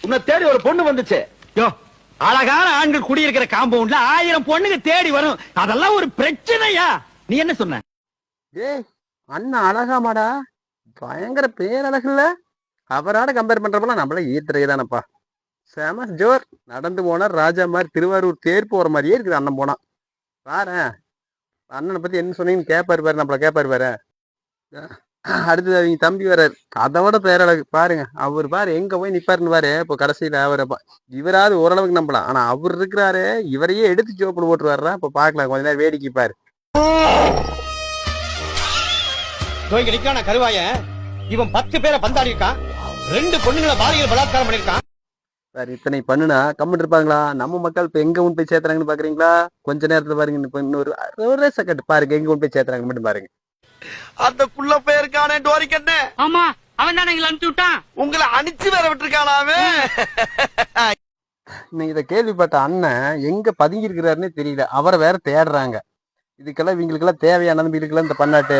உன்னை தேடி ஒரு பொண்ணு வந்துச்சு. யோ, அழகான ஆண்கள் குடியிருக்கிற காம்பவுண்ட்ல 1000 பொண்ணுங்க தேடி வரும். அதெல்லாம் ஒரு பிரச்சனையா? நீ என்ன சொன்ன? ஏய், அண்ணா அழகாமாடா, பயங்கர பேரழகு இல்ல? அவரோட கம்பேர் பண்றப்பலாம் நம்மள ஈத்துறதுதானப்பா. செம ஜோர். நடந்து போனா ராஜா மாதிரி திருவாரூர் தேர் போற மாதிரியே இருக்குது அண்ணன் போனா. பாரு, அண்ணனை பத்தி என்ன சொன்னீங்கன்னு கேட்பாரு பாரு, நம்மள கேட்பாரு பாரு. அடுத்தது அவங்க தம்பி வர்றாரு, அதோட பேரழகு பாருங்க. அவர் பாரு எங்க போய் நிப்பாருன்னு பாரு. இப்போ கடைசியில அவரை இவராது ஓரளவுக்கு நம்பலாம், ஆனா அவர் இருக்கிறாரு, இவரையே எடுத்து ஜோப்புல போட்டு வர்றா. இப்ப பாக்கலாம், கொஞ்ச நேரம் வேடிக்கை பாரு. நிக்கான கருவாய இவன் 10 பேரை பந்தாடி இருக்கான், 2 பொண்ணுங்களை பாலியல் பலாத்காரம் பண்ணிருக்கான். சார், இத்தனை பண்ணுனா கம்மிட்டு இருப்பாங்களா? நம்ம மக்கள் இப்ப எங்க கொண்டு போய் சேர்த்துறாங்கன்னு பாக்குறீங்களா? கொஞ்ச நேரத்துல பாருங்க, இப்ப இன்னொரு செகண்ட் பாருங்க எங்க கொண்டு போய் சேர்த்துறாங்க மட்டும் பாருங்க. அந்த குள்ள போயிருக்கானே டோரிக்கண்ணே. ஆமா, அவன் தானே எங்களை அனுப்பிச்சு விட்டான். உங்களை அனுப்பிச்சு வேற விட்டுருக்கானாவே. நீங்க இதை கேள்விப்பட்ட அண்ணன் எங்க பதுங்கி இருக்கிறாருன்னே தெரியல. அவரை வேற தேடுறாங்க. இதுக்கெல்லாம் இவங்களுக்கெல்லாம் தேவையானது இருக்குல்ல இந்த பன்னாட்டு.